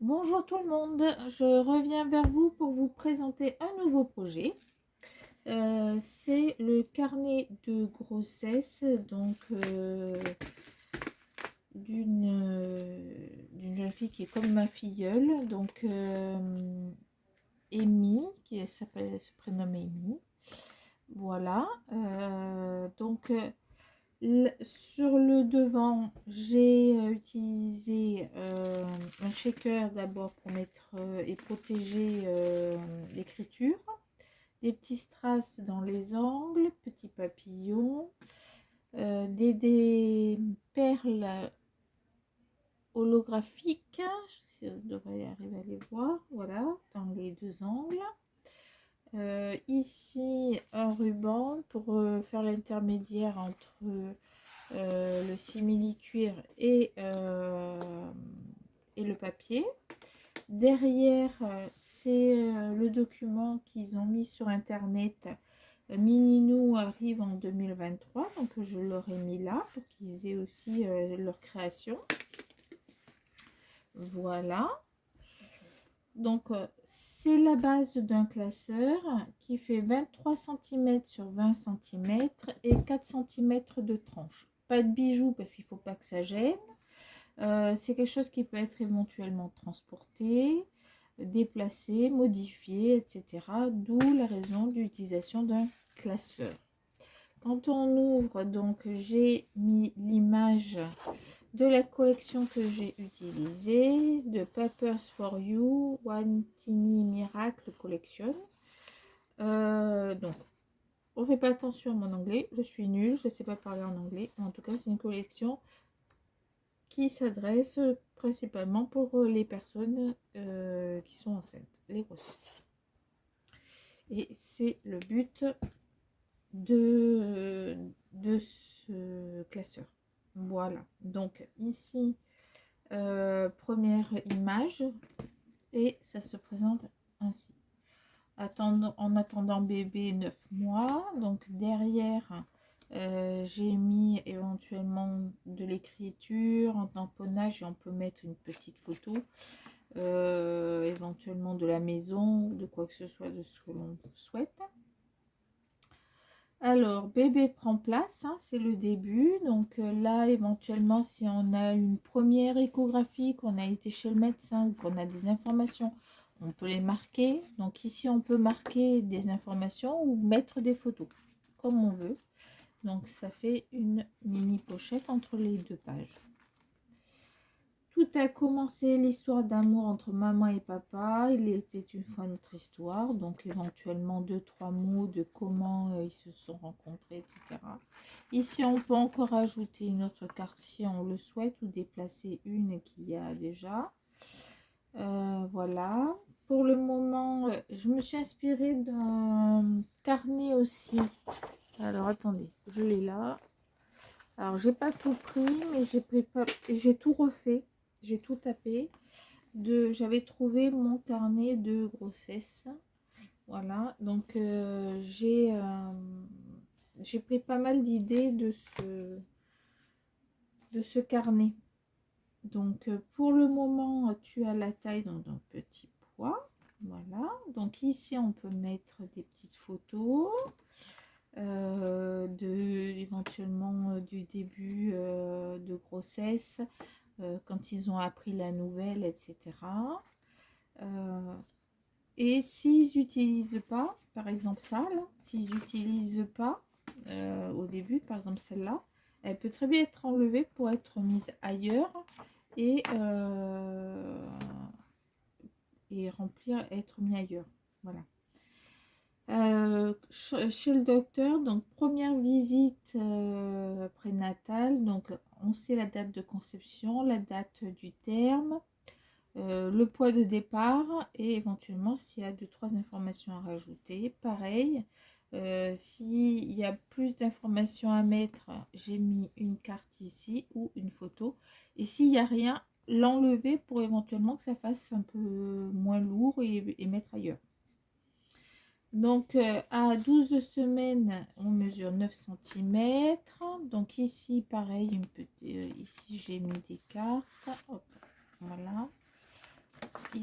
Bonjour tout le monde, je reviens vers vous pour vous présenter un nouveau projet. C'est le carnet de grossesse donc d'une jeune fille qui est comme ma filleule, donc Amy, qui se prénomme Amy. Voilà, sur le devant, j'ai utilisé un shaker d'abord pour mettre et protéger l'écriture, des petits strass dans les angles, petits papillons, des perles holographiques, je devrais arriver à les voir, voilà, dans les deux angles. Ici, un ruban pour faire l'intermédiaire entre le simili-cuir et le papier. Derrière, c'est le document qu'ils ont mis sur internet. Mininou arrive en 2023, donc je leur ai mis là pour qu'ils aient aussi leur création. Voilà. Donc c'est la base d'un classeur qui fait 23 cm sur 20 cm et 4 cm de tranche. Pas de bijoux parce qu'il ne faut pas que ça gêne. C'est quelque chose qui peut être éventuellement transporté, déplacé, modifié, etc. D'où la raison d'utilisation d'un classeur. Quand on ouvre, donc j'ai mis l'image de la collection que j'ai utilisée, de Papers for You, One Tiny Miracle Collection. Donc, on fait pas attention à mon anglais, je suis nulle, je ne sais pas parler en anglais. En tout cas, c'est une collection qui s'adresse principalement pour les personnes qui sont enceintes, les grossesses. Et c'est le but de ce classeur. Voilà, donc ici, première image, et ça se présente ainsi. En attendant bébé 9 mois, donc derrière, j'ai mis éventuellement de l'écriture, en tamponnage, et on peut mettre une petite photo, éventuellement de la maison, de quoi que ce soit de ce que l'on souhaite. Alors, bébé prend place, hein, c'est le début. Donc là, éventuellement, si on a une première échographie, qu'on a été chez le médecin ou qu'on a des informations, on peut les marquer. Donc ici, on peut marquer des informations ou mettre des photos, comme on veut. Donc ça fait une mini pochette entre les deux pages. Tout a commencé l'histoire d'amour entre maman et papa. Il était une fois notre histoire. Donc éventuellement 2-3 mots de comment ils se sont rencontrés, etc. Ici, on peut encore ajouter une autre carte si on le souhaite ou déplacer une qu'il y a déjà. Voilà. Pour le moment, je me suis inspirée d'un carnet aussi. Alors attendez, je l'ai là. Alors j'ai pas tout pris, mais j'ai tout refait. J'ai tout tapé. J'avais trouvé mon carnet de grossesse. Voilà, donc j'ai pris pas mal d'idées de ce carnet. Donc pour le moment, tu as la taille dans un petit poids. Voilà, donc ici on peut mettre des petites photos éventuellement du début de grossesse, quand ils ont appris la nouvelle, etc. Et s'ils n'utilisent pas, par exemple ça, s'ils n'utilisent pas au début, par exemple celle-là, elle peut très bien être enlevée pour être mise ailleurs et remplir, être mis ailleurs. Voilà. Chez le docteur, donc première visite prénatale, donc on sait la date de conception, la date du terme, le poids de départ et éventuellement s'il y a 2-3 informations à rajouter. Pareil, s'il y a plus d'informations à mettre, j'ai mis une carte ici ou une photo. Et s'il n'y a rien, l'enlever pour éventuellement que ça fasse un peu moins lourd et mettre ailleurs. Donc à 12 semaines, on mesure 9 cm. Donc ici, pareil, ici j'ai mis des cartes. Hop, voilà.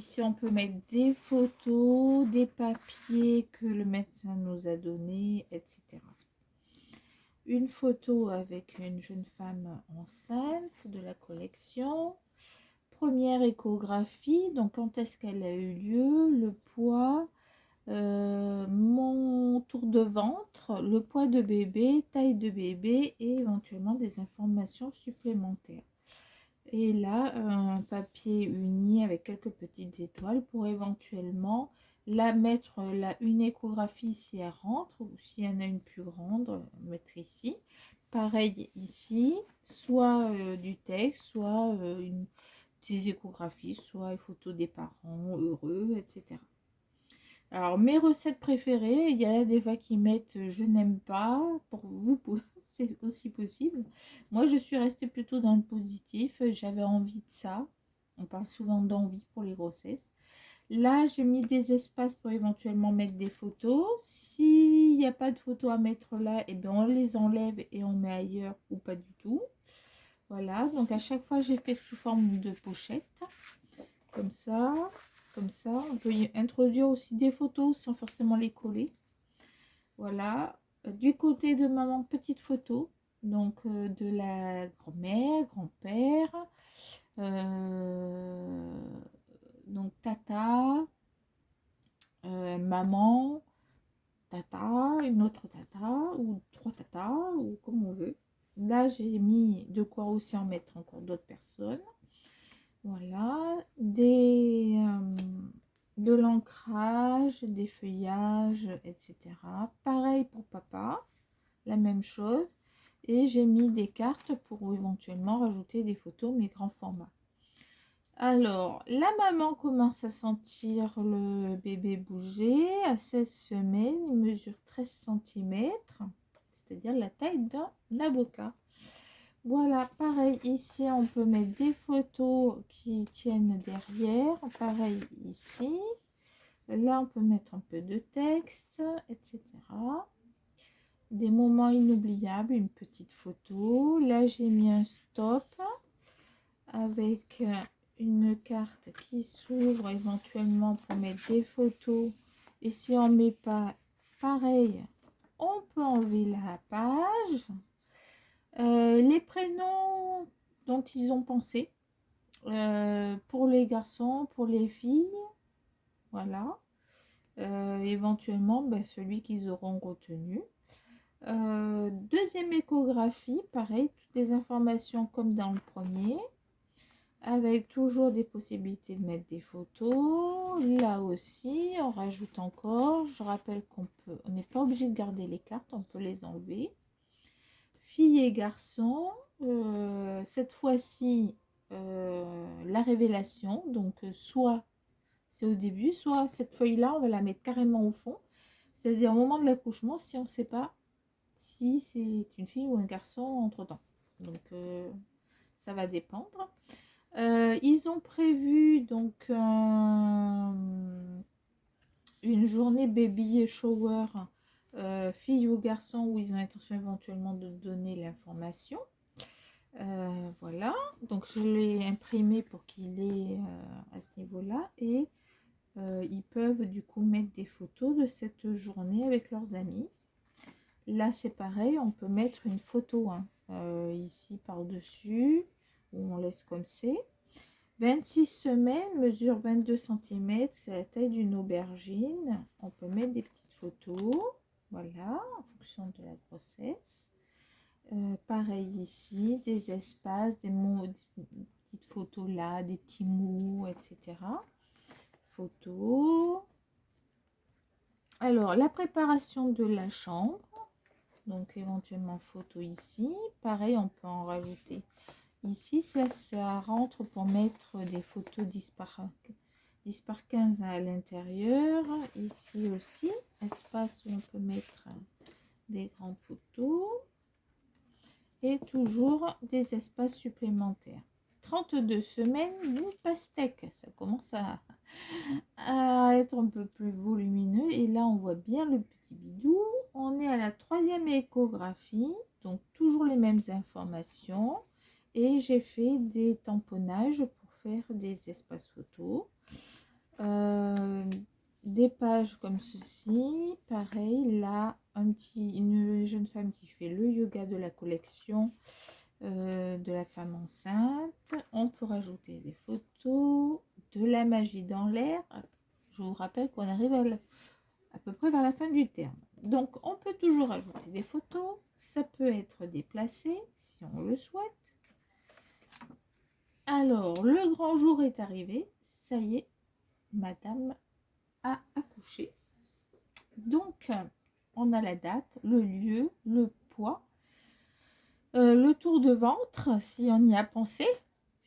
ici, on peut mettre des photos, des papiers que le médecin nous a donnés, etc. Une photo avec une jeune femme enceinte de la collection. Première échographie, donc quand est-ce qu'elle a eu lieu, le poids, mon tour de ventre, le poids de bébé, taille de bébé et éventuellement des informations supplémentaires. Et là, un papier uni avec quelques petites étoiles pour éventuellement la mettre, une échographie si elle rentre ou s'il y en a une plus grande, mettre ici. Pareil ici, soit du texte, soit des échographies, soit une photo des parents heureux, etc. Alors, mes recettes préférées, il y a des fois qui mettent je n'aime pas. Pour vous, c'est aussi possible. Moi, je suis restée plutôt dans le positif. J'avais envie de ça. On parle souvent d'envie pour les grossesses. Là, j'ai mis des espaces pour éventuellement mettre des photos. S'il n'y a pas de photos à mettre là, et bien on les enlève et on met ailleurs ou pas du tout. Voilà, donc à chaque fois, j'ai fait sous forme de pochette. Comme ça. Comme ça, on peut y introduire aussi des photos sans forcément les coller. Voilà. Du côté de maman, petite photo. Donc de la grand-mère, grand-père. Donc tata, maman, tata, une autre tata, ou trois tatas, ou comme on veut. Là, j'ai mis de quoi aussi en mettre encore d'autres personnes. Voilà, de l'ancrage, des feuillages, etc. Pareil pour papa, la même chose. Et j'ai mis des cartes pour éventuellement rajouter des photos, mais grand format. Alors, la maman commence à sentir le bébé bouger. À 16 semaines, il mesure 13 cm, c'est-à-dire la taille d'un avocat. Voilà, pareil, ici, on peut mettre des photos qui tiennent derrière. Pareil, ici. Là, on peut mettre un peu de texte, etc. Des moments inoubliables, une petite photo. Là, j'ai mis un stop avec une carte qui s'ouvre éventuellement pour mettre des photos. Et si on ne met pas, pareil, on peut enlever la page. Les prénoms dont ils ont pensé pour les garçons, pour les filles, voilà. Éventuellement, celui qu'ils auront retenu. Deuxième échographie, pareil, toutes les informations comme dans le premier, avec toujours des possibilités de mettre des photos. Là aussi, on rajoute encore. Je rappelle qu'on n'est pas obligé de garder les cartes, on peut les enlever. Filles et garçons, cette fois-ci, la révélation. Donc, soit c'est au début, soit cette feuille-là, on va la mettre carrément au fond. C'est-à-dire au moment de l'accouchement, si on ne sait pas si c'est une fille ou un garçon entre-temps. Donc, ça va dépendre. Ils ont prévu donc une journée baby shower fille ou garçon où ils ont l'intention éventuellement de donner l'information. Voilà, donc je l'ai imprimé pour qu'il ait à ce niveau-là et ils peuvent du coup mettre des photos de cette journée avec leurs amis. Là c'est pareil, on peut mettre une photo ici par-dessus où on laisse comme c'est. 26 semaines, mesure 22 cm, c'est la taille d'une aubergine. On peut mettre des petites photos, voilà, en fonction de la grossesse. Pareil ici, des espaces, des mots, des petites photos là, des petits mots, etc. Photos. Alors, la préparation de la chambre. Donc, éventuellement, photo ici. Pareil, on peut en rajouter. Ici, ça rentre pour mettre des photos 10 par 15 à l'intérieur. Ici aussi, espace où on peut mettre des grandes photos. Et toujours des espaces supplémentaires. 32 semaines, une pastèque. Ça commence à être un peu plus volumineux. Et là, on voit bien le petit bidou. On est à la 3e échographie. Donc, toujours les mêmes informations. Et j'ai fait des tamponnages pour faire des espaces photos. des pages comme ceci. Pareil, là, une jeune femme qui fait le yoga de la collection de la femme enceinte. On peut rajouter des photos, de la magie dans l'air. Je vous rappelle qu'on arrive à peu près vers la fin du terme. Donc, on peut toujours ajouter des photos. Ça peut être déplacé si on le souhaite. Alors, le grand jour est arrivé. Ça y est, madame a accouché. Donc, on a la date, le lieu, le poids, le tour de ventre, si on y a pensé.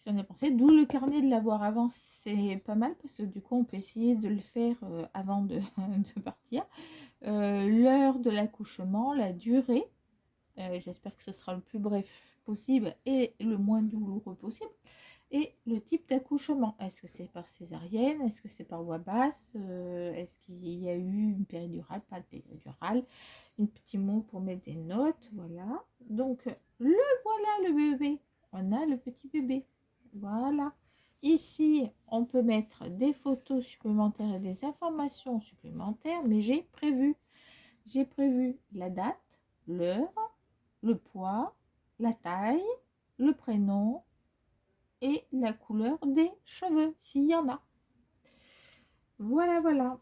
D'où le carnet de l'avoir avant, c'est pas mal parce que du coup, on peut essayer de le faire avant de, de partir. L'heure de l'accouchement, la durée. J'espère que ce sera le plus bref possible et le moins douloureux possible. Et le type d'accouchement, est-ce que c'est par césarienne, est-ce que c'est par voie basse, est-ce qu'il y a eu une péridurale, pas de péridurale, un petit mot pour mettre des notes, voilà. Donc voilà le bébé, on a le petit bébé, voilà. Ici, on peut mettre des photos supplémentaires et des informations supplémentaires, mais j'ai prévu la date, l'heure, le poids, la taille, le prénom, et la couleur des cheveux, s'il y en a. Voilà, voilà.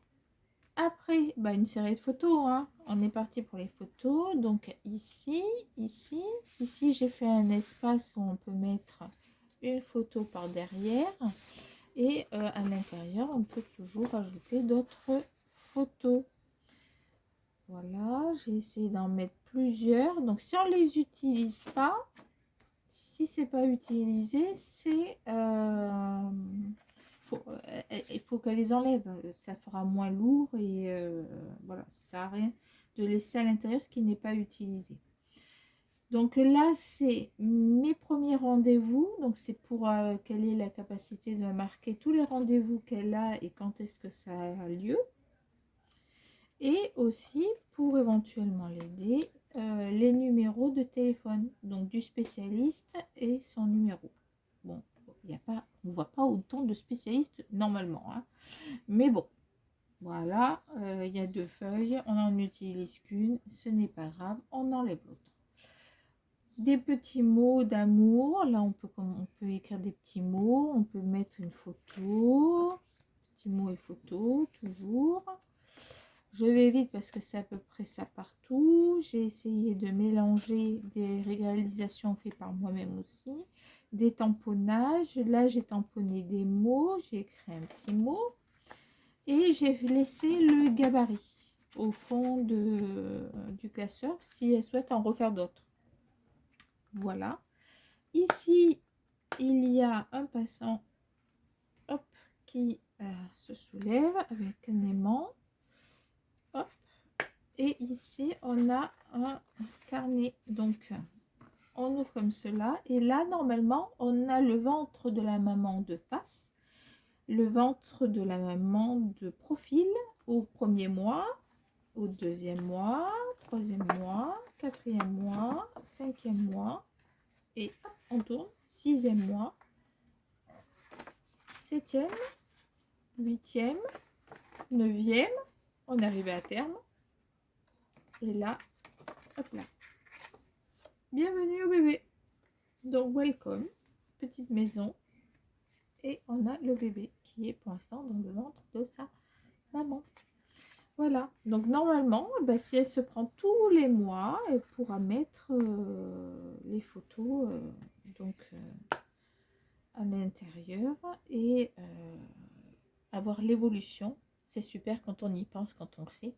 Après, bah, une série de photos. Hein. On est parti pour les photos. Donc ici, j'ai fait un espace où on peut mettre une photo par derrière. Et à l'intérieur, on peut toujours ajouter d'autres photos. Voilà, j'ai essayé d'en mettre plusieurs. Donc si on ne les utilise pas, si c'est pas utilisé, c'est il faut qu'elle les enlève, ça fera moins lourd et voilà, ça sert à rien de laisser à l'intérieur ce qui n'est pas utilisé. Donc là, c'est mes premiers rendez-vous, donc c'est pour qu'elle ait la capacité de marquer tous les rendez-vous qu'elle a et quand est-ce que ça a lieu, et aussi pour éventuellement l'aider, les numéros de téléphone, donc du spécialiste et son numéro. Bon, il y a pas, on ne voit pas autant de spécialistes normalement, hein. Mais bon, voilà, il y a 2 feuilles, on n'en utilise qu'une, ce n'est pas grave, on enlève l'autre. Des petits mots d'amour, là on peut écrire des petits mots, on peut mettre une photo, petits mots et photos, toujours. Je vais vite parce que c'est à peu près ça partout. J'ai essayé de mélanger des réalisations faites par moi-même aussi. Des tamponnages. Là, j'ai tamponné des mots. J'ai écrit un petit mot. Et j'ai laissé le gabarit au fond du classeur si elle souhaite en refaire d'autres. Voilà. Ici, il y a un passant hop, qui se soulève avec un aimant. Hop. Et ici, on a un carnet. Donc, on ouvre comme cela. Et là, normalement, on a le ventre de la maman de face, le ventre de la maman de profil au premier mois, au deuxième mois, troisième mois, quatrième mois, cinquième mois. Et hop, on tourne. Sixième mois, septième, huitième, neuvième. On est arrivé à terme. Et là, hop là. Bienvenue au bébé. Donc, welcome, petite maison. Et on a le bébé qui est pour l'instant dans le ventre de sa maman. Voilà. Donc, normalement, bah, si elle se prend tous les mois, elle pourra mettre les photos à l'intérieur et avoir l'évolution. C'est super quand on y pense, quand on le sait,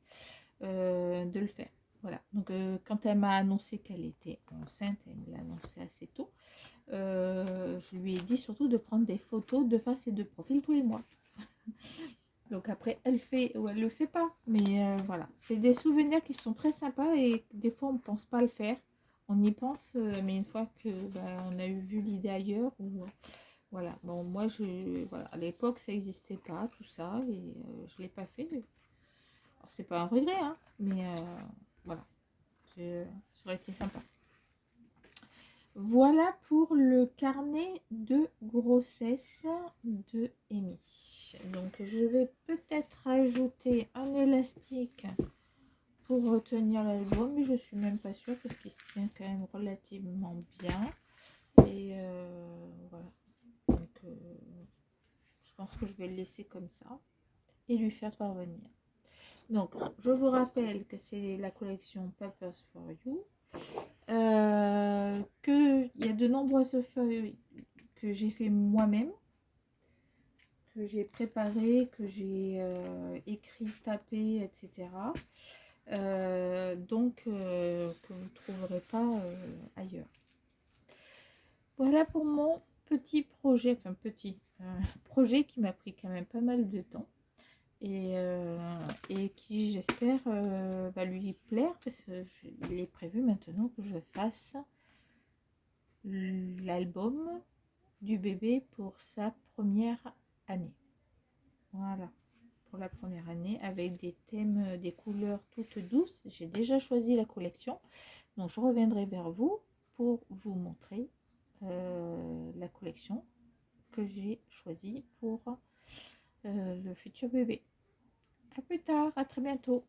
de le faire. Voilà, donc quand elle m'a annoncé qu'elle était enceinte, elle me l'a annoncé assez tôt, je lui ai dit surtout de prendre des photos de face et de profil tous les mois. Donc après, elle fait ou elle le fait pas, mais voilà, c'est des souvenirs qui sont très sympas et des fois on ne pense pas le faire. On y pense, mais une fois que on a vu l'idée ailleurs, ou voilà. Bon, moi, voilà, à l'époque, ça n'existait pas, tout ça, et je ne l'ai pas fait. Alors, c'est pas un regret, hein, mais voilà, ça aurait été sympa. Voilà pour le carnet de grossesse de Amy. Donc je vais peut-être ajouter un élastique pour retenir l'album, mais je suis même pas sûre parce qu'il se tient quand même relativement bien. Et voilà. Donc je pense que je vais le laisser comme ça et lui faire parvenir. Donc je vous rappelle que c'est la collection Papers for You. Il y a de nombreuses feuilles que j'ai fait moi-même, que j'ai préparé, que j'ai écrit, tapé, etc. Que vous ne trouverez pas ailleurs. Voilà pour mon petit projet, enfin petit projet qui m'a pris quand même pas mal de temps et qui j'espère va lui plaire parce qu'il est prévu maintenant que je fasse l'album du bébé pour sa première année. Voilà, pour la première année avec des thèmes, des couleurs toutes douces. J'ai déjà choisi la collection, donc je reviendrai vers vous pour vous montrer la collection que j'ai choisie pour le futur bébé. À plus tard, à très bientôt.